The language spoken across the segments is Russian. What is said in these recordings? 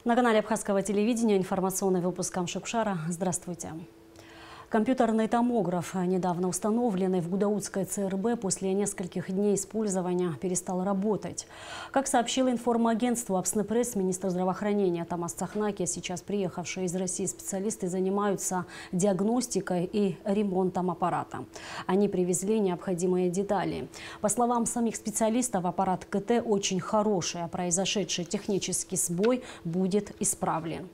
На канале Абхазского телевидения информационный выпуск Амшукшара. Здравствуйте. Компьютерный томограф, недавно установленный в Гудаутской ЦРБ, после нескольких дней использования перестал работать. Как сообщило информагентство Апснепресс, министр здравоохранения Тамас Цахнаки, сейчас приехавшие из России специалисты занимаются диагностикой и ремонтом аппарата. Они привезли необходимые детали. По словам самих специалистов, аппарат КТ очень хороший, а произошедший технический сбой будет исправлен.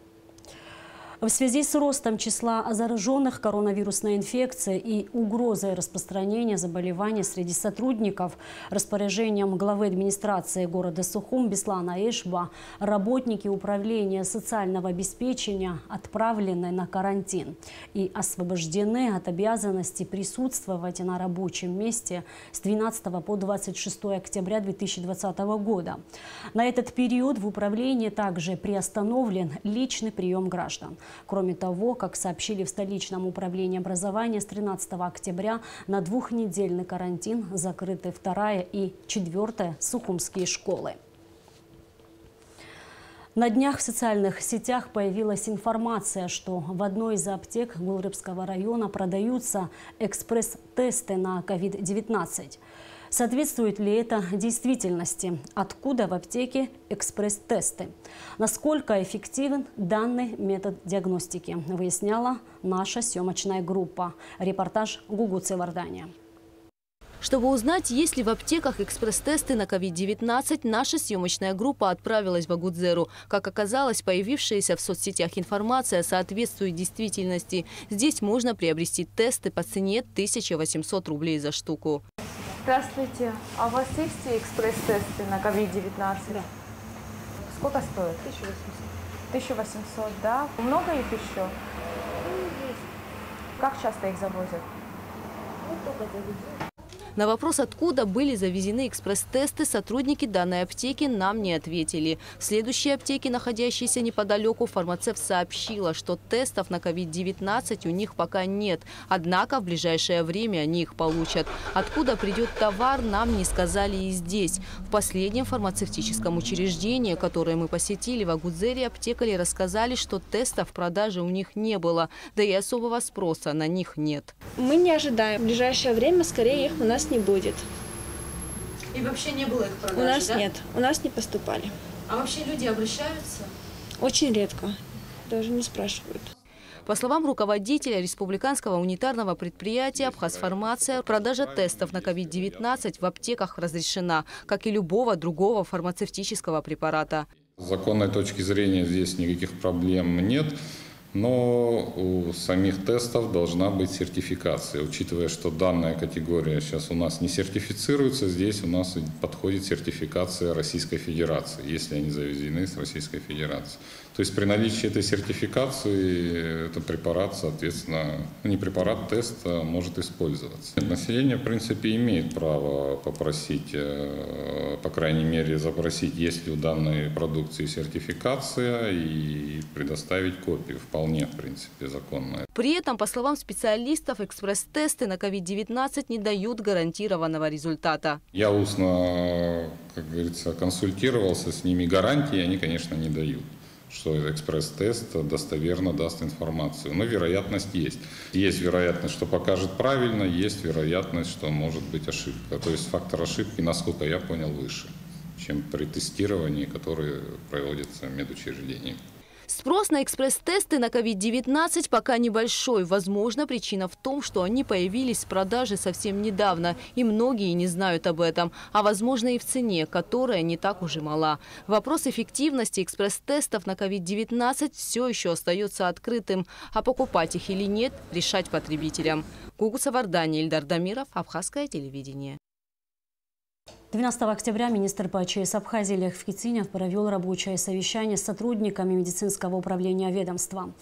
В связи с ростом числа зараженных коронавирусной инфекцией и угрозой распространения заболевания среди сотрудников, распоряжением главы администрации города Сухум Беслана Эшба работники управления социального обеспечения отправлены на карантин и освобождены от обязанности присутствовать на рабочем месте с 12 по 26 октября 2020 года. На этот период в управлении также приостановлен личный прием граждан. Кроме того, как сообщили в столичном управлении образования, с 13 октября на двухнедельный карантин закрыты 2-я и 4-я сухумские школы. На днях в социальных сетях появилась информация, что в одной из аптек Гулрыбского района продаются экспресс-тесты на COVID-19. Соответствует ли это действительности? Откуда в аптеке экспресс-тесты? Насколько эффективен данный метод диагностики? Выясняла наша съемочная группа. Репортаж Гугуцы Вардания. Чтобы узнать, есть ли в аптеках экспресс-тесты на COVID-19, наша съемочная группа отправилась в Агудзеру. Как оказалось, появившаяся в соцсетях информация соответствует действительности. Здесь можно приобрести тесты по цене 1800 рублей за штуку. Здравствуйте. А у вас есть экспресс-тесты на COVID-19? Да. Сколько стоит? 1800. 1800, да? Много их еще? Есть. Как часто их завозят? Вот только завезли. На вопрос, откуда были завезены экспресс-тесты, сотрудники данной аптеки нам не ответили. В следующей аптеке, находящейся неподалеку, фармацевт сообщила, что тестов на COVID-19 у них пока нет. Однако в ближайшее время они их получат. Откуда придет товар, нам не сказали и здесь. В последнем фармацевтическом учреждении, которое мы посетили в Агудзере, аптекари рассказали, что тестов в продаже у них не было. Да и особого спроса на них нет. Мы не ожидаем. В ближайшее время, скорее, их у нас не будет. И вообще не было их продаж, у нас да? нет, у нас не поступали. А вообще люди обращаются? Очень редко, даже не спрашивают. По словам руководителя республиканского унитарного предприятия «Абхазфармация», продажа тестов на COVID-19 в аптеках разрешена, как и любого другого фармацевтического препарата. С законной точки зрения здесь никаких проблем нет. Но у самих тестов должна быть сертификация. Учитывая, что данная категория сейчас у нас не сертифицируется, здесь у нас подходит сертификация Российской Федерации, если они завезены с Российской Федерации. То есть при наличии этой сертификации этот препарат, соответственно, не препарат, тест может использоваться. Население, в принципе, имеет право попросить, по крайней мере, запросить, есть ли у данной продукции сертификация, и предоставить копию. Вполне, в принципе, законно. При этом, по словам специалистов, экспресс-тесты на COVID-19 не дают гарантированного результата. Я устно, как говорится, консультировался с ними. Гарантии они, конечно, не дают, что экспресс-тест достоверно даст информацию. Но вероятность есть. Есть вероятность, что покажет правильно, есть вероятность, что может быть ошибка. То есть фактор ошибки, насколько я понял, выше, чем при тестировании, которое проводится медучреждением. Спрос на экспресс-тесты на COVID-19 пока небольшой. Возможно, причина в том, что они появились в продаже совсем недавно, и многие не знают об этом. А возможно и в цене, которая не так уж и мала. Вопрос эффективности экспресс-тестов на COVID-19 все еще остается открытым. А покупать их или нет, решать потребителям. Гугуца Вардания, Ильдар Дамиров, Абхазское телевидение. 12 октября министр по ЧС Абхазии Лех Фкицинев провел рабочее совещание с сотрудниками медицинского управления ведомства.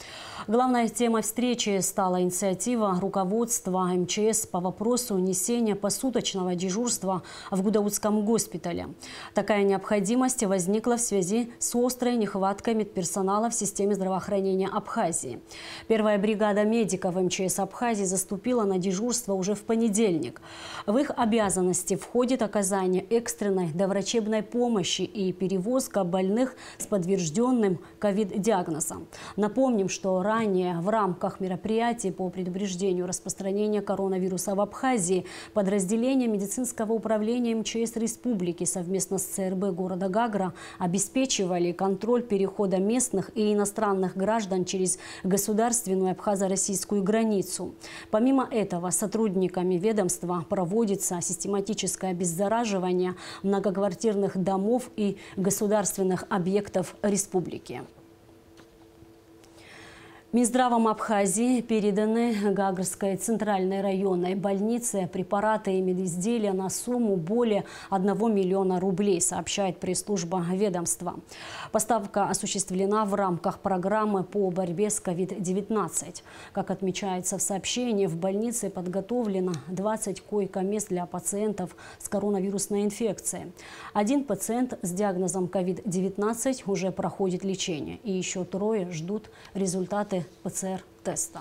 Главной темой встречи стала инициатива руководства МЧС по вопросу несения посуточного дежурства в Гудаутском госпитале. Такая необходимость возникла в связи с острой нехваткой медперсонала в системе здравоохранения Абхазии. Первая бригада медиков МЧС Абхазии заступила на дежурство уже в понедельник. В их обязанности входит оказание оказание экстренной доврачебной помощи и перевозка больных с подтвержденным ковид-диагнозом. Напомним, что ранее в рамках мероприятий по предупреждению распространения коронавируса в Абхазии подразделения медицинского управления МЧС Республики совместно с ЦРБ города Гагра обеспечивали контроль перехода местных и иностранных граждан через государственную абхазо-российскую границу. Помимо этого, сотрудниками ведомства проводится систематическое обеззараживание многоквартирных домов и государственных объектов республики. Минздравом Абхазии переданы Гагрской центральной районной больнице препараты и медизделия на сумму более 1 миллиона рублей, сообщает пресс-служба ведомства. Поставка осуществлена в рамках программы по борьбе с COVID-19. Как отмечается в сообщении, в больнице подготовлено 20 койко-мест для пациентов с коронавирусной инфекцией. Один пациент с диагнозом COVID-19 уже проходит лечение, и еще 3 ждут результаты ПЦР-теста.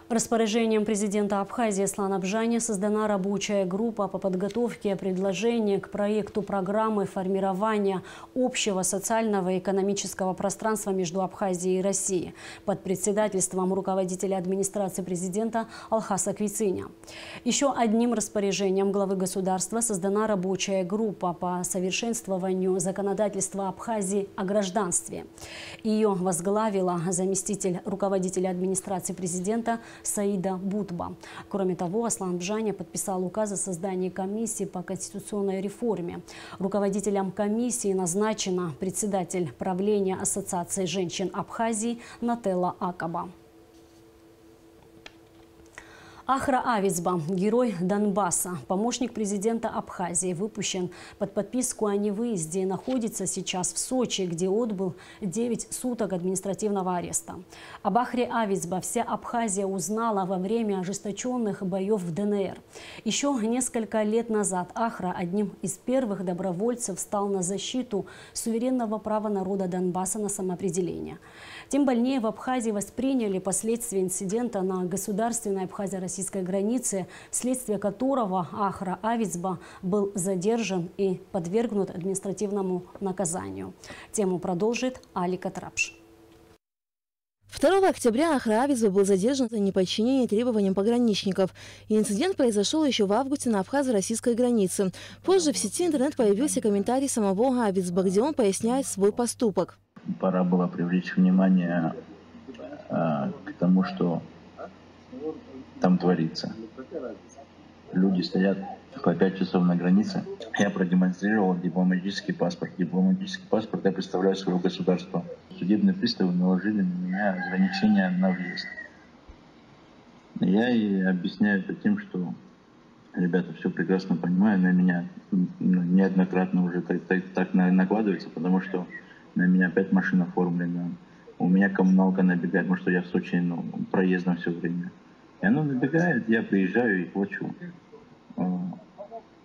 Распоряжением президента Абхазии Аслана Бжани создана рабочая группа по подготовке предложений к проекту программы формирования общего социального и экономического пространства между Абхазией и Россией под председательством руководителя администрации президента Алхаса Квициня. Еще одним распоряжением главы государства создана рабочая группа по совершенствованию законодательства Абхазии о гражданстве. Ее возглавила заместитель руководителя администрации президента Саида Бутба. Кроме того, Аслан Бжани подписал указ о создании комиссии по конституционной реформе. Руководителем комиссии назначена председатель правления Ассоциации женщин Абхазии Нателла Акаба. Ахра Авицба, герой Донбасса, помощник президента Абхазии, выпущен под подписку о невыезде и находится сейчас в Сочи, где отбыл 9 суток административного ареста. Об Ахре Авицба вся Абхазия узнала во время ожесточенных боев в ДНР. Еще несколько лет назад Ахра одним из первых добровольцев стал на защиту суверенного права народа Донбасса на самоопределение. Тем больнее в Абхазии восприняли последствия инцидента на государственной абхазо-российской границе, вследствие которого Ахра Авицба был задержан и подвергнут административному наказанию. Тему продолжит Алика Трапш. 2 октября Ахра Авицба был задержан за неподчинение требованиям пограничников. И инцидент произошел еще в августе на абхазо-российской границе. Позже в сети интернет появился комментарий самого Авицба, где он поясняет свой поступок. Пора было привлечь внимание к тому, что там творится. Люди стоят по 5 часов на границе. Я продемонстрировал дипломатический паспорт. Дипломатический паспорт я представляю свое государство. Судебные приставы наложили на меня ограничения на въезд. Я и объясняю это тем, что ребята все прекрасно понимают, на меня неоднократно уже так накладывается, потому что на меня опять машина оформлена. У меня коммуналка набегает, потому что я в Сочи проездом все время. И оно набегает, я приезжаю и плачу.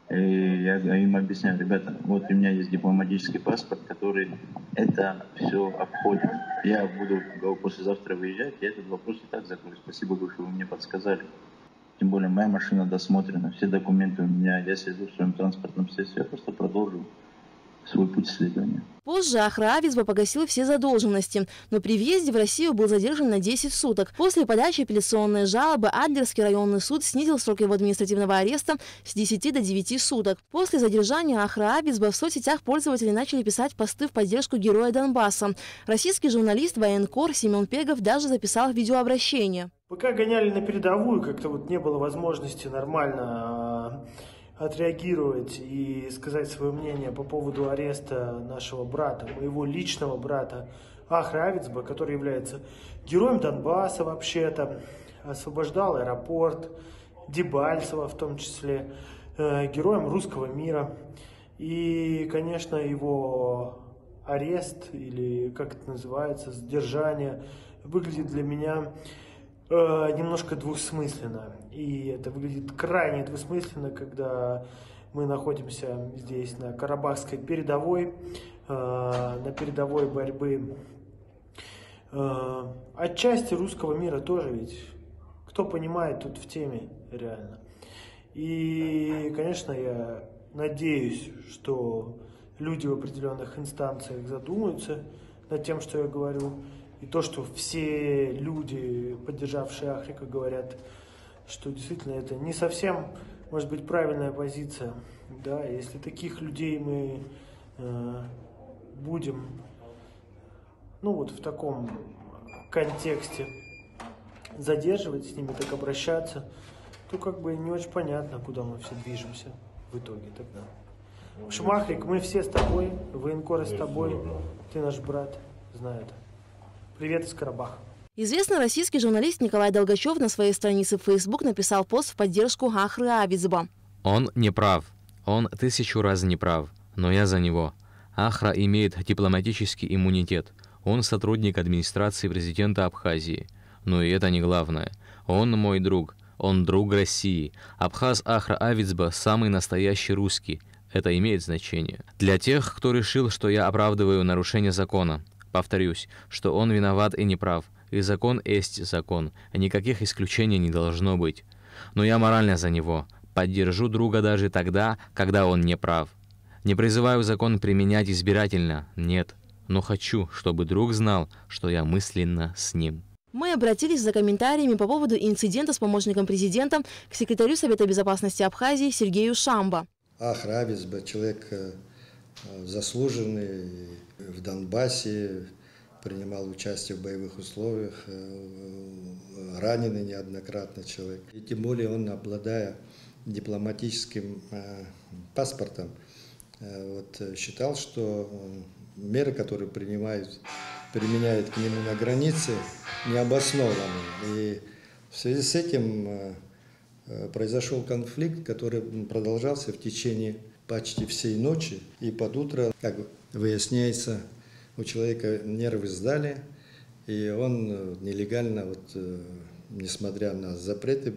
И я им объясняю: ребята, вот у меня есть дипломатический паспорт, который это все обходит. Я буду послезавтра выезжать, я этот вопрос и так закрою. Спасибо, что вы мне подсказали. Тем более моя машина досмотрена, все документы у меня, я сижу в своем транспортном средстве, я просто продолжу свой путь исследования. Позже Ахра Авицба погасил все задолженности, но при въезде в Россию был задержан на 10 суток. После подачи апелляционной жалобы Адлерский районный суд снизил срок его административного ареста с 10 до 9 суток. После задержания Ахра Авицба в соцсетях пользователи начали писать посты в поддержку героя Донбасса. Российский журналист военкор Семен Пегов даже записал видеообращение. Пока гоняли на передовую, как-то не было возможности нормально отреагировать и сказать свое мнение по поводу ареста нашего брата, моего личного брата Ахра Авицба, который является героем Донбасса вообще-то, освобождал аэропорт, Дебальцево в том числе, героем русского мира. И, конечно, его арест, или как это называется, задержание, выглядит для меня немножко двусмысленно. И это выглядит крайне двусмысленно, когда мы находимся здесь на Карабахской передовой, на передовой борьбы отчасти русского мира тоже ведь. Кто понимает, тут в теме реально. И, конечно, я надеюсь, что люди в определенных инстанциях задумаются над тем, что я говорю. И то, что все люди, поддержавшие Ахрика, говорят, что действительно это не совсем, может быть, правильная позиция. Да, если таких людей мы будем, ну вот в таком контексте задерживать, с ними так обращаться, то как бы не очень понятно, куда мы все движемся в итоге тогда. В общем, Ахрик, мы все с тобой, военкоры с тобой, ты наш брат, знаю это. Привет из Карабаха. Известный российский журналист Николай Долгачев на своей странице в Facebook написал пост в поддержку Ахры Авицба. Он не прав. Он 1000 раз не прав. Но я за него. Ахра имеет дипломатический иммунитет. Он сотрудник администрации президента Абхазии. Но и это не главное. Он мой друг. Он друг России. Абхаз Ахра Авицба самый настоящий русский. Это имеет значение. Для тех, кто решил, что я оправдываю нарушение закона, повторюсь, что он виноват и не прав. И закон есть закон. Никаких исключений не должно быть. Но я морально за него. Поддержу друга даже тогда, когда он не прав. Не призываю закон применять избирательно, нет. Но хочу, чтобы друг знал, что я мысленно с ним. Мы обратились за комментариями по поводу инцидента с помощником президента к секретарю Совета безопасности Абхазии Сергею Шамбо. Ахра Авицба человек заслуженный в Донбассе, принимал участие в боевых условиях, раненый неоднократно человек. И тем более он, обладая дипломатическим паспортом, считал, что меры, которые применяют к нему на границе, необоснованы. И в связи с этим произошел конфликт, который продолжался в течение почти всей ночи. И под утро, как выясняется, у человека нервы сдали, и он нелегально, несмотря на запреты,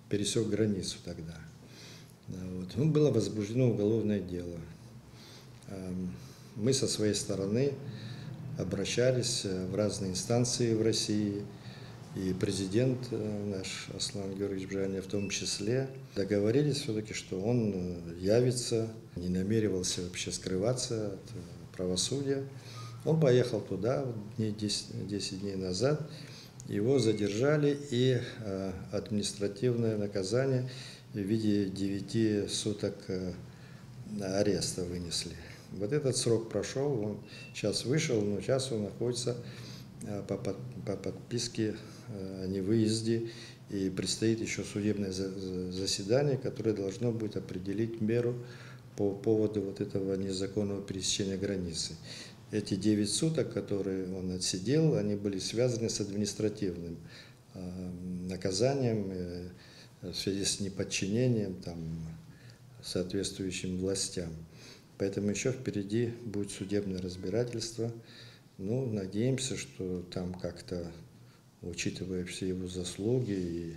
пересек границу тогда. Было возбуждено уголовное дело. Мы со своей стороны обращались в разные инстанции в России, и президент наш Аслан Георгиевич Бжаня в том числе. Договорились все-таки, что он явится, не намеревался вообще скрываться от правосудия. Он поехал туда 10 дней назад, его задержали и административное наказание в виде 9 суток ареста вынесли. Вот этот срок прошел, он сейчас вышел, но сейчас он находится по подписке о невыезде, и предстоит еще судебное заседание, которое должно будет определить меру по поводу этого незаконного пересечения границы. Эти 9 суток, которые он отсидел, они были связаны с административным наказанием в связи с неподчинением соответствующим властям. Поэтому еще впереди будет судебное разбирательство. Надеемся, что там как-то, учитывая все его заслуги и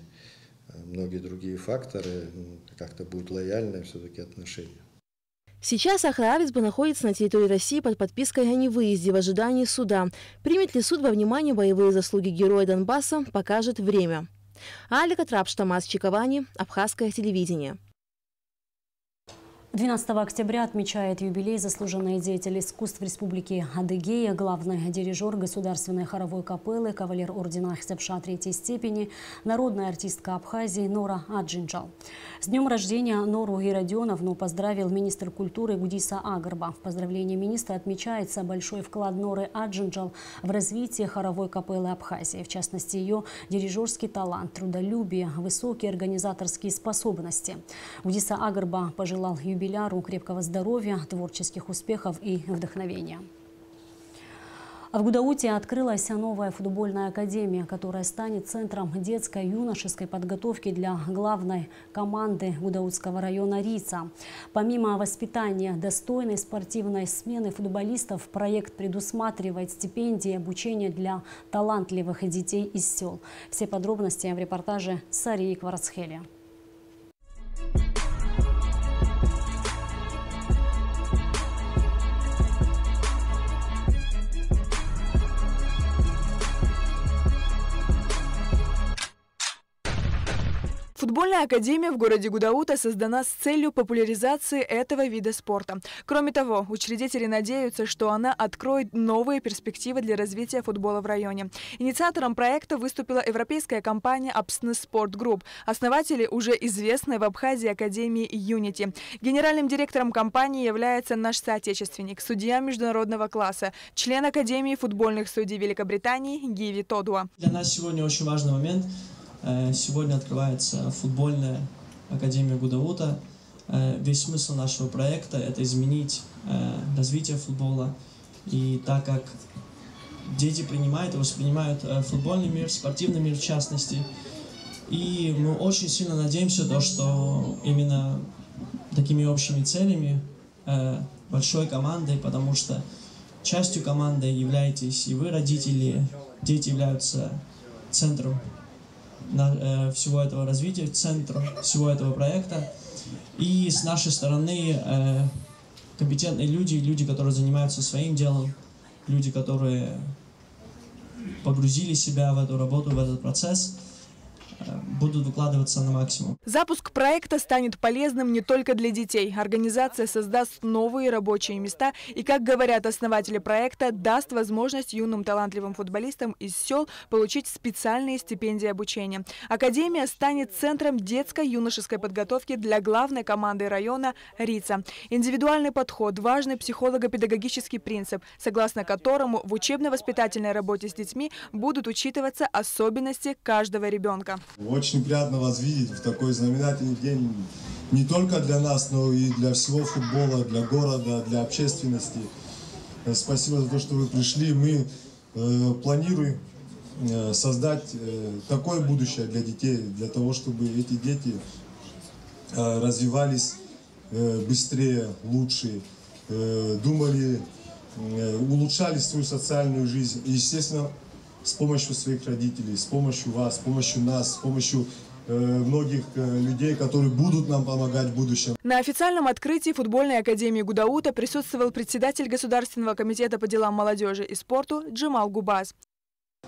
многие другие факторы, как-то будет лояльное все-таки отношение. Сейчас Ахра Авицба находится на территории России под подпиской о невыезде в ожидании суда. Примет ли суд во внимание боевые заслуги героя Донбасса, покажет время. Алика Трапштамас Чиковани, Абхазское телевидение. 12 октября отмечает юбилей заслуженный деятель искусств Республики Адыгея, главный дирижер Государственной хоровой капеллы, кавалер ордена Ахсепша 3-й степени, народная артистка Абхазии Нора Аджинджал. С днем рождения Нору Герадионовну поздравил министр культуры Гудиса Агарба. В поздравлении министра отмечается большой вклад Норы Аджинджал в развитие хоровой капеллы Абхазии, в частности ее дирижерский талант, трудолюбие, высокие организаторские способности. Гудиса Агарба пожелал юбиляру крепкого здоровья, творческих успехов и вдохновения. В Гудауте открылась новая футбольная академия, которая станет центром детской юношеской подготовки для главной команды Гудаутского района РИЦа. Помимо воспитания достойной спортивной смены футболистов, проект предусматривает стипендии и обучение для талантливых детей из сел. Все подробности в репортаже Сарии Кварцхели. Футбольная академия в городе Гудаута создана с целью популяризации этого вида спорта. Кроме того, учредители надеются, что она откроет новые перспективы для развития футбола в районе. Инициатором проекта выступила европейская компания Apsnes Sport Group, основатели уже известной в Абхазии академии Unity. Генеральным директором компании является наш соотечественник, судья международного класса, член Академии футбольных судей Великобритании Гиви Тодуа. Для нас сегодня очень важный момент. Сегодня открывается футбольная академия Гудаута. Весь смысл нашего проекта – это изменить развитие футбола. И так как дети принимают и воспринимают футбольный мир, спортивный мир в частности, и мы очень сильно надеемся, что именно такими общими целями большой командой, потому что частью команды являетесь и вы, родители, дети являются центром всего этого развития, центром всего этого проекта. И с нашей стороны компетентные люди, которые занимаются своим делом, люди, которые погрузили себя в эту работу, в этот процесс, будут выкладываться на максимум. Запуск проекта станет полезным не только для детей. Организация создаст новые рабочие места и, как говорят основатели проекта, даст возможность юным талантливым футболистам из сел получить специальные стипендии обучения. Академия станет центром детско-юношеской подготовки для главной команды района «Рица». Индивидуальный подход – важный психолого-педагогический принцип, согласно которому в учебно-воспитательной работе с детьми будут учитываться особенности каждого ребенка. Очень приятно вас видеть в такой знаменательный день не только для нас, но и для всего футбола, для города, для общественности. Спасибо за то, что вы пришли. Мы планируем создать такое будущее для детей, для того, чтобы эти дети развивались быстрее, лучше, думали, улучшали свою социальную жизнь. И, естественно, с помощью своих родителей, с помощью вас, с помощью нас, с помощью многих людей, которые будут нам помогать в будущем. На официальном открытии футбольной академии Гудаута присутствовал председатель Государственного комитета по делам молодежи и спорту Джамал Губаз.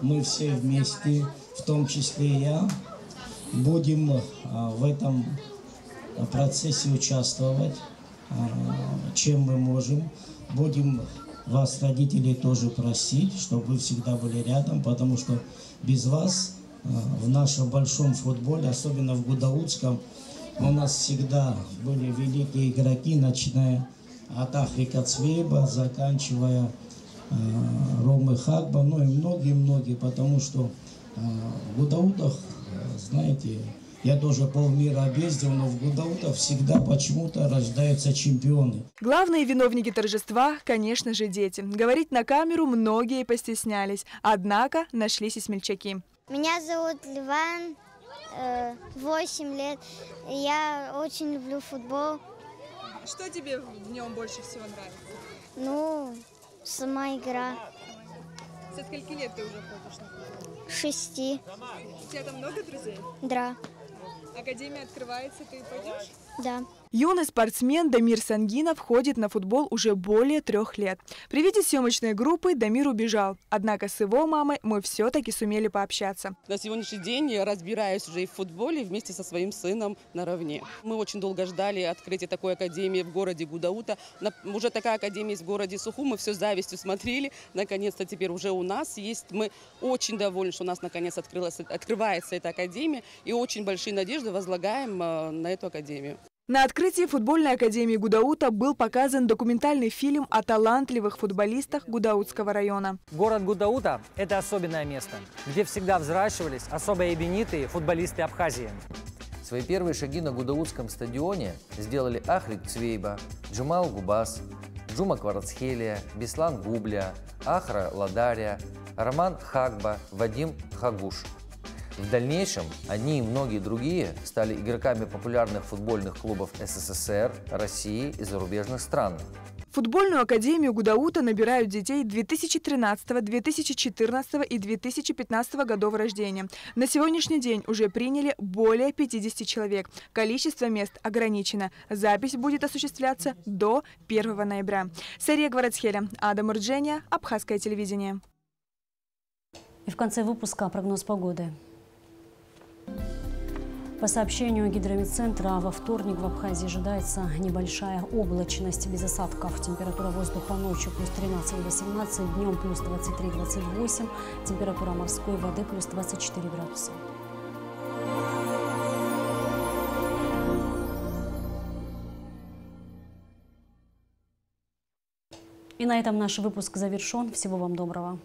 Мы все вместе, в том числе и я, будем в этом процессе участвовать, чем мы можем. Будем вас, родителей, тоже просить, чтобы вы всегда были рядом, потому что без вас в нашем большом футболе, особенно в Гудаутском, у нас всегда были великие игроки, начиная от Ахрика Цвейба, заканчивая Ромы Хагба, ну и многие-многие, потому что в Гудаутах, знаете, я тоже полмира объездил, но в Гудаутах всегда почему-то рождаются чемпионы. Главные виновники торжества, конечно же, дети. Говорить на камеру многие постеснялись, однако нашлись и смельчаки. Меня зовут Ливан, 8 лет. Я очень люблю футбол. Что тебе в нем больше всего нравится? Ну, сама игра. Со скольки лет ты уже ходишь на футбол? 6. У тебя там много друзей? Да. Академия открывается, ты пойдешь? Да. Юный спортсмен Дамир Сангинов ходит на футбол уже более 3 лет. При виде съемочной группы Дамир убежал. Однако с его мамой мы все-таки сумели пообщаться. На сегодняшний день я разбираюсь уже и в футболе вместе со своим сыном наравне. Мы очень долго ждали открытия такой академии в городе Гудаута. Уже такая академия есть в городе Сухум. Мы все с завистью смотрели. Наконец-то теперь уже у нас есть. Мы очень довольны, что у нас наконец открывается эта академия. И очень большие надежды возлагаем на эту академию. На открытии футбольной академии Гудаута был показан документальный фильм о талантливых футболистах Гудаутского района. Город Гудаута – это особенное место, где всегда взращивались особо именитые футболисты Абхазии. Свои первые шаги на Гудаутском стадионе сделали Ахрик Цвейба, Джамал Губаз, Джума Кварацхелия, Беслан Губля, Ахра Ладария, Роман Хагба, Вадим Хагуш. В дальнейшем они и многие другие стали игроками популярных футбольных клубов СССР, России и зарубежных стран. Футбольную академию Гудаута набирают детей 2013, 2014 и 2015 годов рождения. На сегодняшний день уже приняли более 50 человек. Количество мест ограничено. Запись будет осуществляться до 1 ноября. Сария Гварацхеля, Адам Урджения, Абхазское телевидение. И в конце выпуска прогноз погоды. По сообщению гидрометцентра, во вторник в Абхазии ожидается небольшая облачность без осадков. Температура воздуха ночью плюс 13-18, днем плюс 23-28, температура морской воды плюс 24 градуса. И на этом наш выпуск завершен. Всего вам доброго.